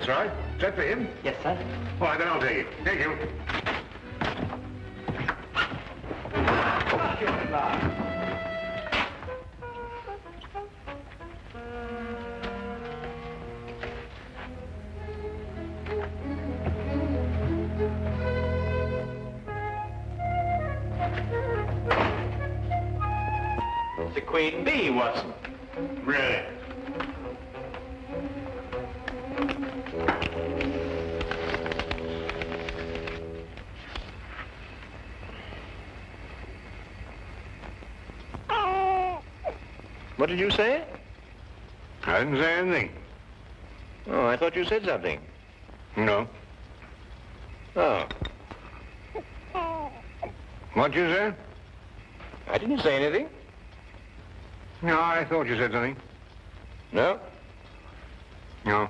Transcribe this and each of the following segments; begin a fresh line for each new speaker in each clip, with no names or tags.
That's right. Is that for him?
Yes, sir.
All right, then I'll take it. Thank you.
The Queen Bee, Watson.
Really?
What did you say?
I didn't say anything.
Oh, I thought you said something.
No.
Oh.
What'd you say?
I didn't say anything.
No, I thought you said something.
No?
No.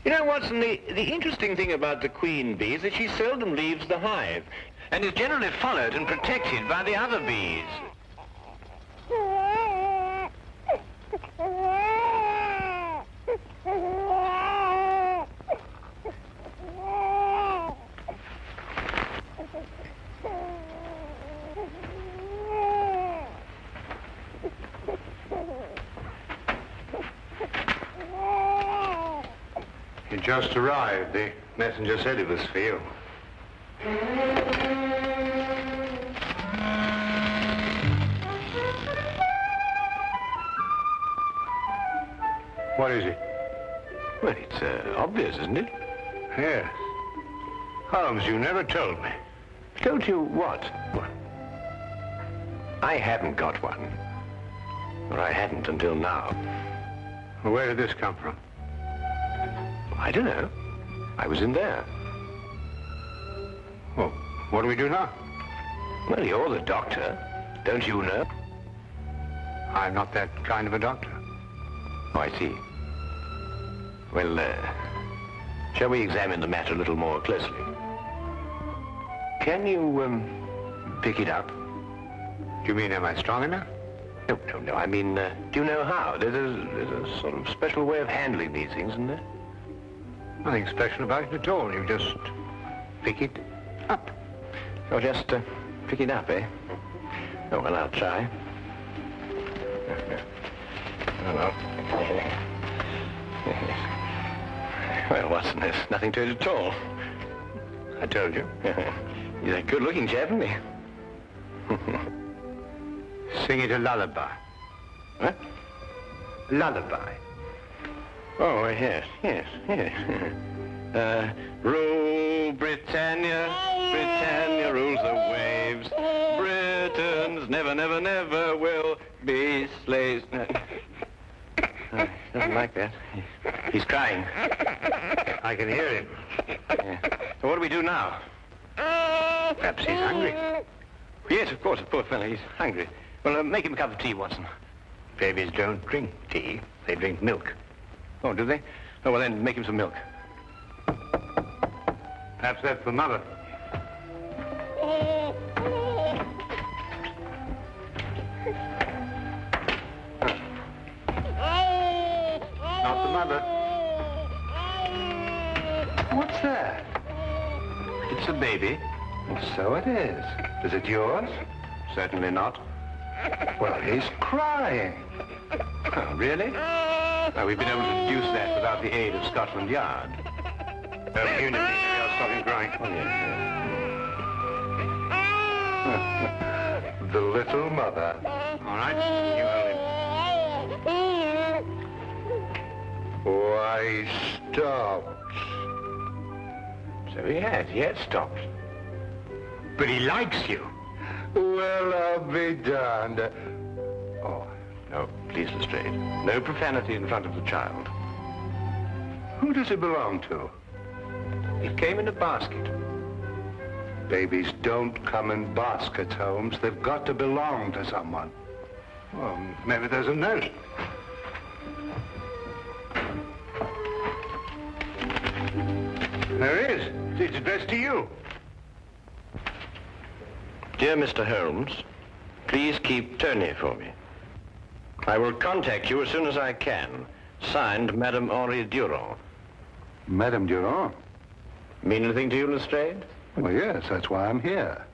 You know, Watson, the interesting thing about the queen bee is that she seldom leaves the hive and is generally followed and protected by the other bees.
You just arrived. The messenger said it was for you. What is it?
Well, it's obvious, isn't it?
Yes. Holmes, you never told me.
Told you what?
What?
I haven't got one. Or I hadn't until now.
Well, where did this come from?
I don't know. I was in there.
Well, what do we do now?
Well, you're the doctor. Don't you know?
I'm not that kind of a doctor.
Oh, I see. Well, shall we examine the matter a little more closely? Can you, pick it up?
Do you mean, am I strong enough?
No. I mean, do you know how? There's a sort of special way of handling these things, isn't there?
Nothing special about it at all. You just pick it up.
Oh, just pick it up, eh? Oh, well, I'll try. Oh, no. Well, Watson, there's nothing to it at all.
I told you.
He's a good-looking chap, isn't he?
Sing it a lullaby.
What?
Lullaby.
Oh, yes. Rule Britannia, Britannia rules the waves. Britons never, never, never will be slaves. He doesn't like that. He's crying.
I can hear him.
Yeah. So what do we do now?
Perhaps he's hungry.
Yes, of course, poor fellow, he's hungry. Well, make him a cup of tea, Watson.
Babies don't drink tea. They drink milk.
Oh, do they? Oh, well, then make him some milk.
Perhaps that's for Mother. Not the mother. What's that?
It's a baby.
So it is. Is it yours?
Certainly not.
Well, he's crying.
Oh, really? Now, we've been able to deduce that without the aid of Scotland Yard.
Unity. I'll stop him crying.
Oh, yes.
The little mother. All right, you hold him. Why, he stopped.
So he has stopped.
But he likes you. Well, I'll be darned.
Oh, no, please, Lestrade. No profanity in front of the child.
Who does it belong to?
It came in a basket.
Babies don't come in baskets, Holmes. They've got to belong to someone. Well, maybe there's a note. There is. It's addressed to you.
Dear Mr. Holmes, please keep Tony for me. I will contact you as soon as I can. Signed, Madame Henri Durand.
Madame Durand.
Mean anything to you, Lestrade?
Well, yes, that's why I'm here.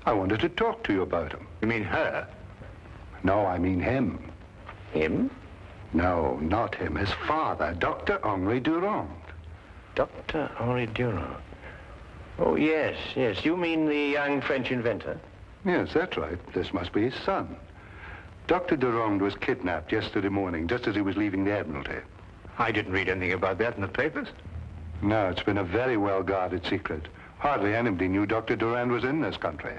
I wanted to talk to you about him.
You mean her?
No, I mean him.
Him?
No, not him. His father, Dr. Henri Durand.
Dr. Henri Durand. Oh, yes, yes. You mean the young French inventor?
Yes, that's right. This must be his son. Dr. Durand was kidnapped yesterday morning, just as he was leaving the Admiralty.
I didn't read anything about that in the papers.
No, it's been a very well-guarded secret. Hardly anybody knew Dr. Durand was in this country.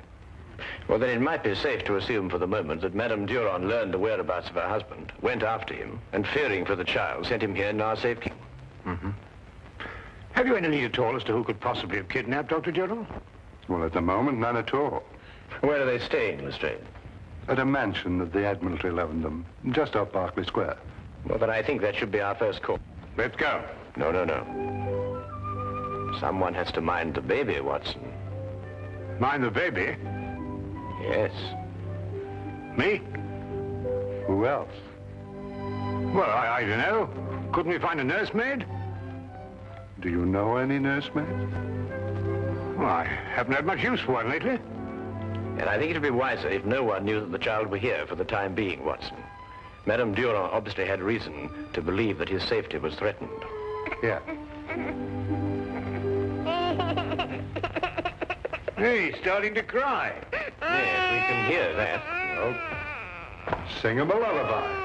Well, then it might be safe to assume for the moment that Madame Durand learned the whereabouts of her husband, went after him, and fearing for the child, sent him here in our safekeeping.
Mm-hmm. Have you any lead at all as to who could possibly have kidnapped Dr. Durand?
Well, at the moment, none at all.
Where are they staying, Lestrade?
At a mansion that the Admiralty loaned them, just off Berkeley Square.
Well, then I think that should be our first call.
Let's go.
No, no, no. Someone has to mind the baby, Watson.
Mind the baby?
Yes.
Me?
Who else?
Well, I don't know. Couldn't we find a nursemaid?
Do you know any nursemaids?
Well, I haven't had much use for one lately.
And I think it would be wiser if no one knew that the child were here for the time being, Watson. Madame Durand obviously had reason to believe that his safety was threatened.
Yeah.
Hey, he's starting to cry.
Yes, we can hear that.
Well, sing him a lullaby.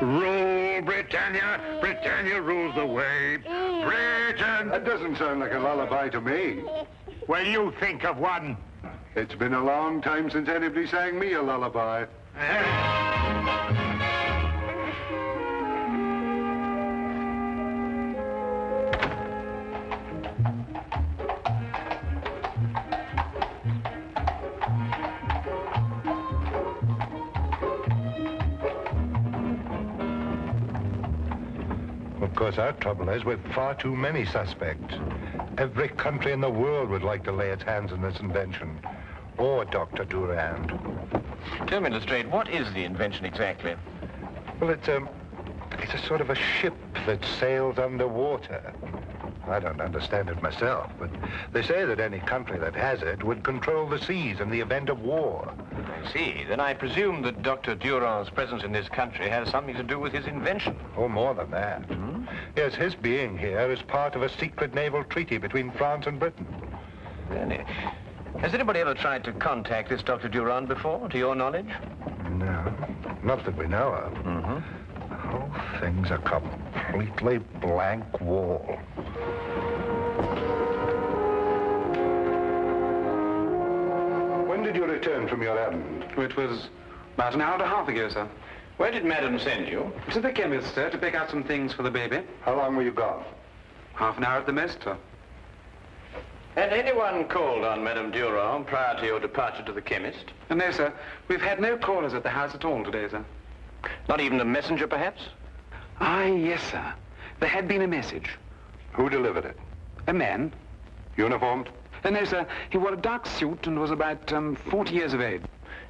Rule, Britannia. Britannia rules the waves. Britain.
That doesn't sound like a lullaby to me.
Well, you think of one.
It's been a long time since anybody sang me a lullaby. Of course, our trouble is with far too many suspects. Every country in the world would like to lay its hands on this invention. Or Dr. Durand.
Tell me, Lestrade, what is the invention exactly?
Well, it's a sort of a ship that sails underwater. I don't understand it myself, but they say that any country that has it would control the seas in the event of war.
I see. Then I presume that Dr. Durand's presence in this country has something to do with his invention.
Oh, more than that.
Hmm?
Yes, his being here is part of a secret naval treaty between France and Britain.
Really? Has anybody ever tried to contact this Dr. Durand before, to your knowledge?
No, not that we know of.
Mm-hmm.
The whole thing's a completely blank wall. When did you return from your errand?
It was about an hour and a half ago, sir.
Where did Madam send you?
To the chemist, sir, to pick out some things for the baby.
How long were you gone?
Half an hour at the most, sir.
Had anyone called on Madame Durand prior to your departure to the chemist?
No, sir. We've had no callers at the house at all today, sir.
Not even a messenger, perhaps?
Ah, yes, sir. There had been a message.
Who delivered it?
A man.
Uniformed?
No, sir. He wore a dark suit and was about 40 years of age.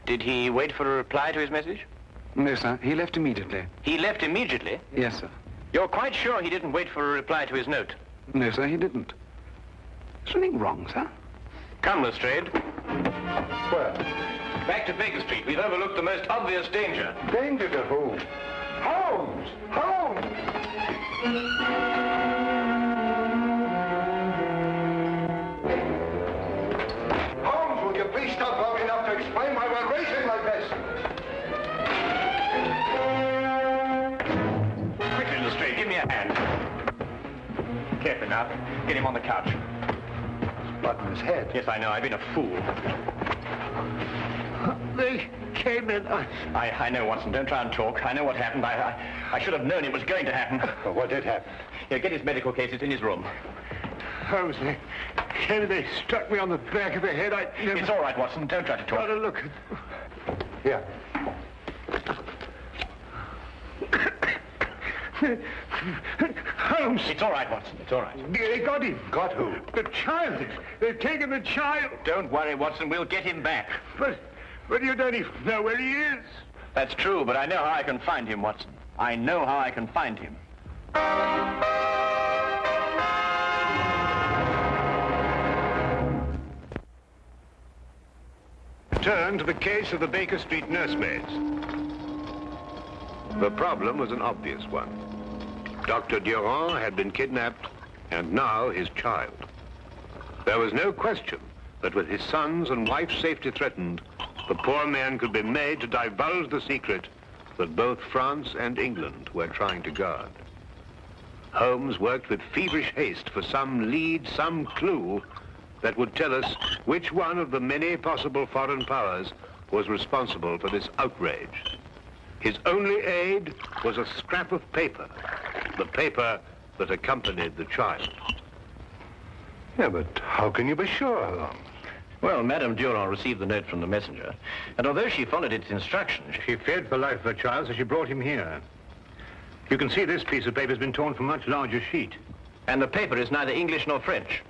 Did he wait for a reply to his message?
No, sir. He left immediately.
He left immediately?
Yes, sir.
You're quite sure he didn't wait for a reply to his note?
No, sir, he didn't. Something wrong, sir?
Come, Lestrade.
Where?
Back to Baker Street. We've overlooked the most obvious danger.
Danger to who? Holmes! Holmes! Holmes, will you please stop long enough to explain why we're racing like this?
Quickly, Lestrade, give me a hand. Carefully now. Get him on the couch.
Blood in his head.
Yes, I know. I've been a fool.
They came in.
I know, Watson. Don't try and talk. I know what happened. I should have known it was going to happen.
Well, what did happen?
Here, get his medical case. It's in his room.
Holmes, they struck me on the back of the head. I never...
It's all right, Watson. Don't try to
Got
talk.
to look.
Here.
Holmes,
It's all right, Watson. It's all right.
they got him.
Got who?
The child. They've taken the child.
Don't worry, Watson. We'll get him back.
But you don't even know where he is.
That's true, but I know how I can find him, Watson. I know how I can find him.
return to the case of the Baker Street nursemaids. The problem was an obvious one. Dr. Durand had been kidnapped, and now his child. There was no question that with his son's and wife's safety threatened, the poor man could be made to divulge the secret that both France and England were trying to guard. Holmes worked with feverish haste for some lead, some clue that would tell us which one of the many possible foreign powers was responsible for this outrage. His only aid was a scrap of paper, the paper that accompanied the child.
Yeah, but how can you be sure, Holmes?
Well, Madame Durand received the note from the messenger, and although she followed its instructions,
She feared for life of her child, so she brought him here. You can see this piece of paper has been torn from a much larger sheet.
and the paper is neither English nor French.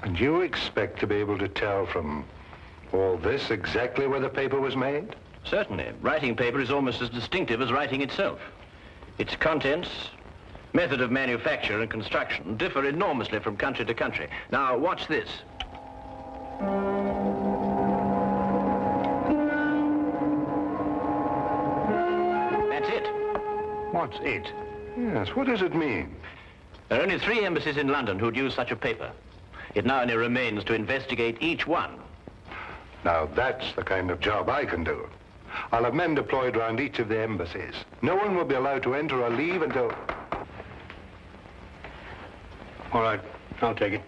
And you expect to be able to tell from all this exactly where the paper was made?
Certainly. Writing paper is almost as distinctive as writing itself. Its contents, method of manufacture and construction differ enormously from country to country. Now, watch this. That's it.
What's it?
Yes, what does it mean?
There are only 3 embassies in London who'd use such a paper. It now only remains to investigate each one.
Now, that's the kind of job I can do. I'll have men deployed around each of the embassies. No one will be allowed to enter or leave until...
All right, I'll take it.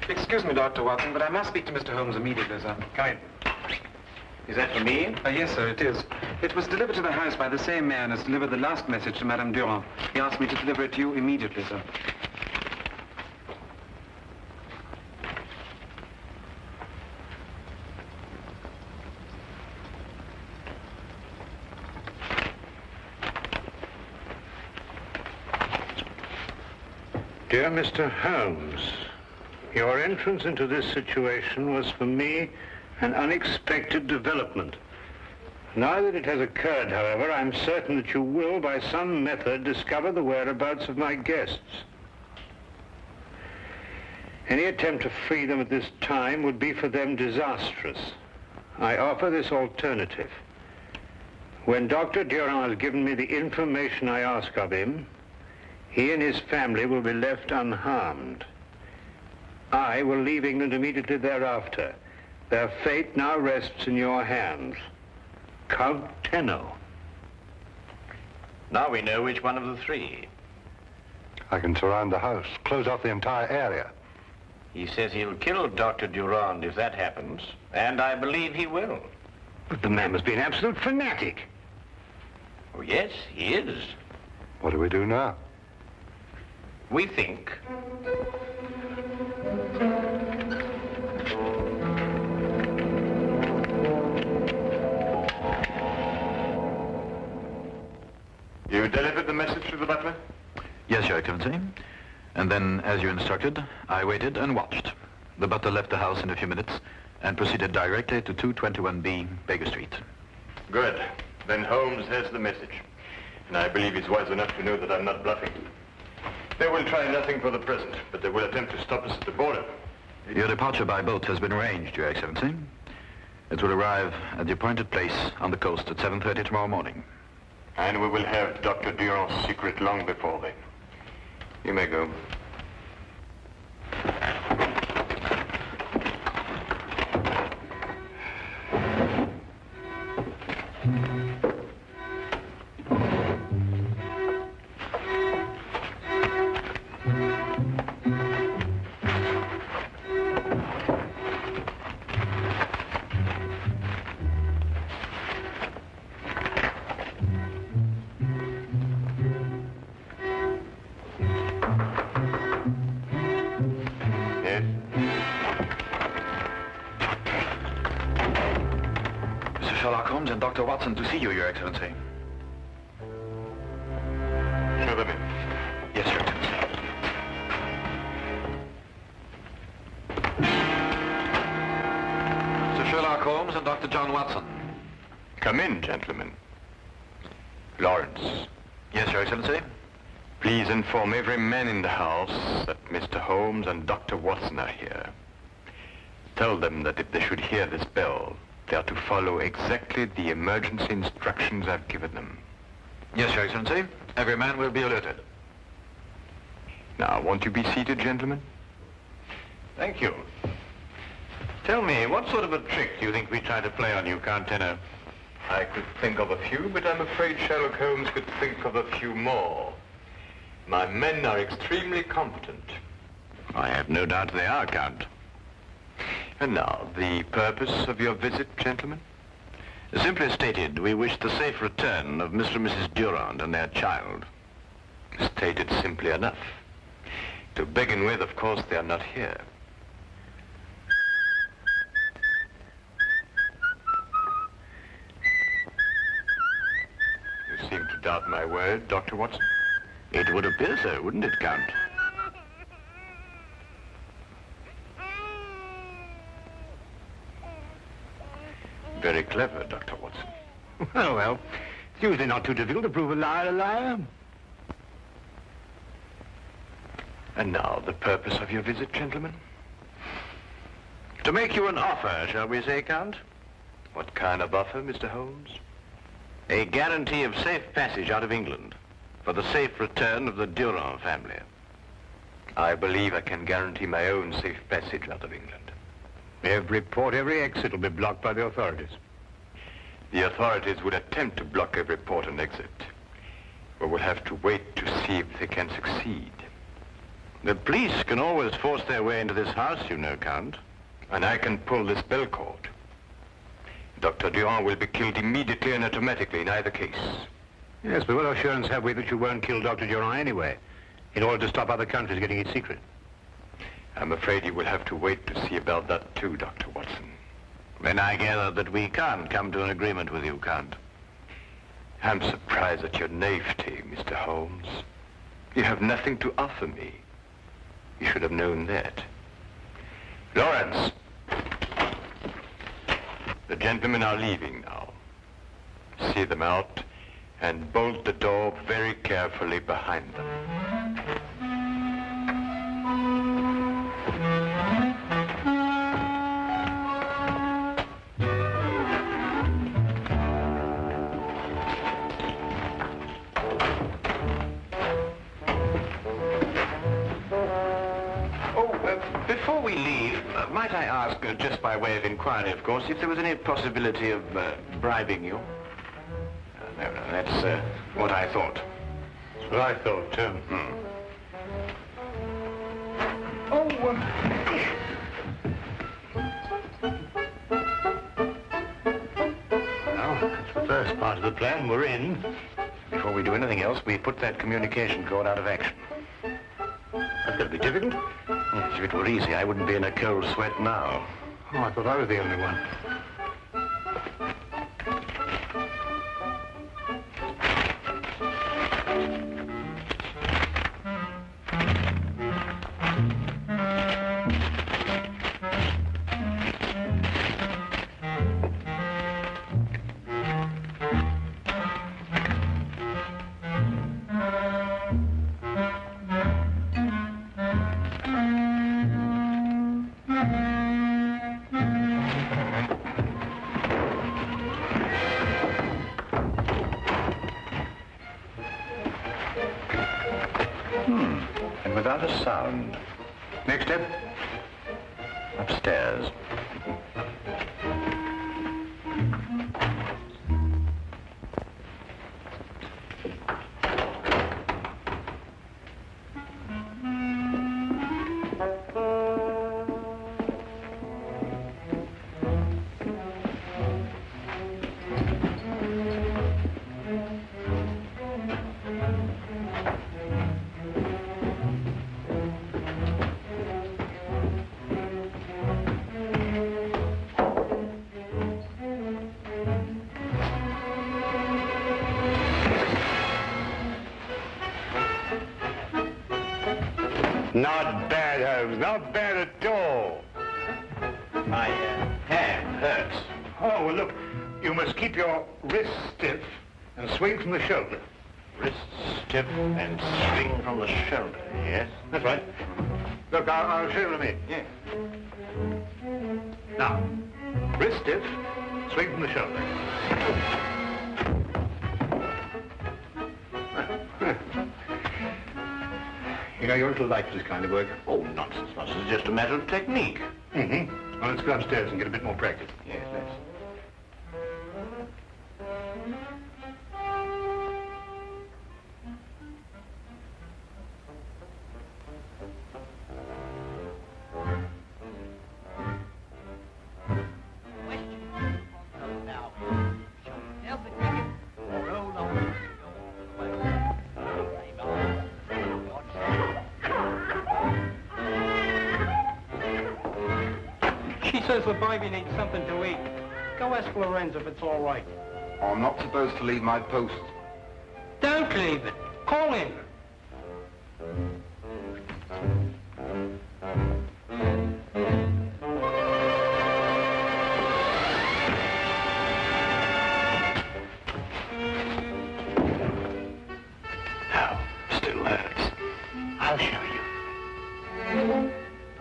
Excuse me, Dr. Watson, but I must speak to Mr. Holmes immediately, sir. Come in.
Is that for me?
Yes, sir, it is. It was delivered to the house by the same man as delivered the last message to Madame Durand. He asked me to deliver it to you immediately, sir.
Dear Mr. Holmes, your entrance into this situation was for me an unexpected development. Now that it has occurred, however, I'm certain that you will, by some method, discover the whereabouts of my guests. Any attempt to free them at this time would be for them disastrous. I offer this alternative. When Dr. Durand has given me the information I ask of him, he and his family will be left unharmed. I will leave England immediately thereafter. Their fate now rests in your hands. Count Tenno.
Now we know which one of the 3.
I can surround the house, close off the entire area.
He says he'll kill Dr. Durand if that happens, and I believe he will.
But the man must be an absolute fanatic.
Oh, yes, he is.
What do we do now?
We think.
You delivered the message to the butler?
Yes, Your Excellency. And then, as you instructed, I waited and watched. The butler left the house in a few minutes and proceeded directly to 221B Baker Street.
Good. Then Holmes has the message. And I believe he's wise enough to know that I'm not bluffing. They will try nothing for the present, but they will attempt to stop us at the border.
Your departure by boat has been arranged, Your Excellency. It will arrive at the appointed place on the coast at 7:30 tomorrow morning.
And we will have Dr. Durand's secret long before then. You may go.
Sherlock Holmes and Dr. Watson to see you, Your Excellency.
Show them in.
Yes, Your Excellency. Sir Sherlock Holmes and Dr. John Watson.
Come in, gentlemen. Lawrence.
Yes, Your Excellency.
Please inform every man in the house that Mr. Holmes and Dr. Watson are here. Tell them that if they should hear this bell, they are to follow exactly the emergency instructions I've given them.
Yes, Your Excellency. Every man will be alerted.
Now, won't you be seated, gentlemen?
Thank you. Tell me, what sort of a trick do you think we try to play on you, Count Tenno?
I could think of a few, but I'm afraid Sherlock Holmes could think of a few more. My men are extremely competent.
I have no doubt they are, Count.
And now, the purpose of your visit, gentlemen?
Simply stated, we wish the safe return of Mr. and Mrs. Durand and their child.
Stated simply enough. To begin with, of course, they are not here. You seem to doubt my word, Dr. Watson.
It would appear so, wouldn't it, Count?
Very clever, Dr. Watson.
Oh, well, it's usually not too difficult to prove a liar a liar.
And now, the purpose of your visit, gentlemen?
To make you an offer, shall we say, Count?
What kind of offer, Mr. Holmes?
A guarantee of safe passage out of England for the safe return of the Durand family.
I believe I can guarantee my own safe passage out of England.
Every port, every exit will be blocked by the authorities.
The authorities would attempt to block every port and exit. But we'll have to wait to see if they can succeed.
The police can always force their way into this house, you know, Count.
And I can pull this bell cord. Dr. Durand will be killed immediately and automatically in either case.
Yes, but what assurance have we that you won't kill Dr. Durand anyway, in order to stop other countries getting its secret?
I'm afraid you will have to wait to see about that too, Dr. Watson.
Then I gather that we can't come to an agreement with you, Count.
I'm surprised at your naivety, Mr. Holmes. You have nothing to offer me. You should have known that. Lawrence! The gentlemen are leaving now. See them out and bolt the door very carefully behind them.
Before we leave, might I ask, just by way of inquiry, of course, if there was any possibility of bribing you? No, that's what I thought.
That's what I thought, too.
Well, that's the first part of the plan. We're in. Before we do anything else, we put that communication cord out of action.
That's going to be difficult.
Yes, if it were easy, I wouldn't be in a cold sweat now.
Oh, I thought I was the only one.
And without a sound. Next step? Upstairs.
Not bad, Holmes. Not bad at all.
My hand hurts.
Oh, well, look, you must keep your wrist stiff and swing from the shoulder.
Wrist stiff and swing from the shoulder. Yes,
That's right. Look, I'll show you in a minute.
yes.
Now, wrist stiff, swing from the shoulder. You know, you're a little light for this kind of work.
Oh, nonsense, nonsense. It's just a matter of technique.
Mm-hmm. Well, let's go upstairs and get a bit more practice.
Yes, let's.
She says the baby needs something to eat. Go ask Lorenz if it's all right.
I'm not supposed to leave my post.
Don't leave it. Call him.
Now, still hurts.
I'll show you.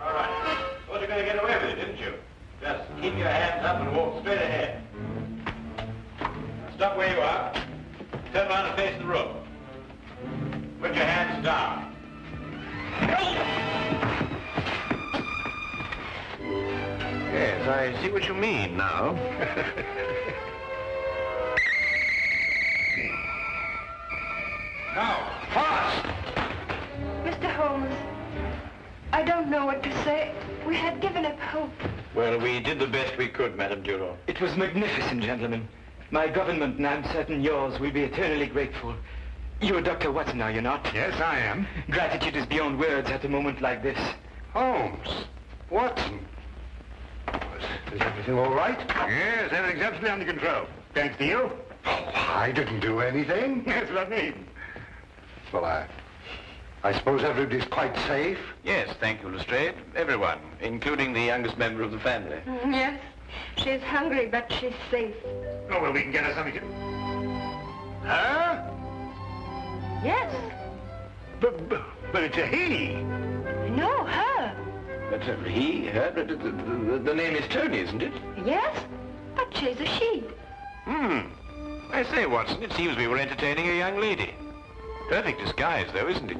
All right. Thought you were going to get away with it, didn't you? Just keep your hands up and walk straight ahead. Stop where you are. Turn around and face the room. Put your hands down.
Yes, I see what you mean now.
Now, fast!
Mr. Holmes, I don't know what to say. We had given up hope.
Well, we did the best we could, Madame Durand.
It was magnificent, gentlemen. My government, and I'm certain yours, will be eternally grateful. You're Dr. Watson, are you not?
Yes, I am.
Gratitude is beyond words at a moment like this.
Holmes. Watson. Is everything all right? Yes, everything's absolutely under control. Thanks to you.
Oh, I didn't do anything.
That's what I mean.
Well, I suppose everybody's quite safe.
Yes, thank you, Lestrade. Everyone, including the youngest member of the family.
Yes, she's hungry, but she's safe.
Oh, well, we can get her something to...
Huh?
Yes.
But it's a he.
No, her.
But he, her, the name is Tony, isn't it?
Yes, but she's a she.
I say, Watson, it seems we were entertaining a young lady. Perfect disguise, though, isn't it?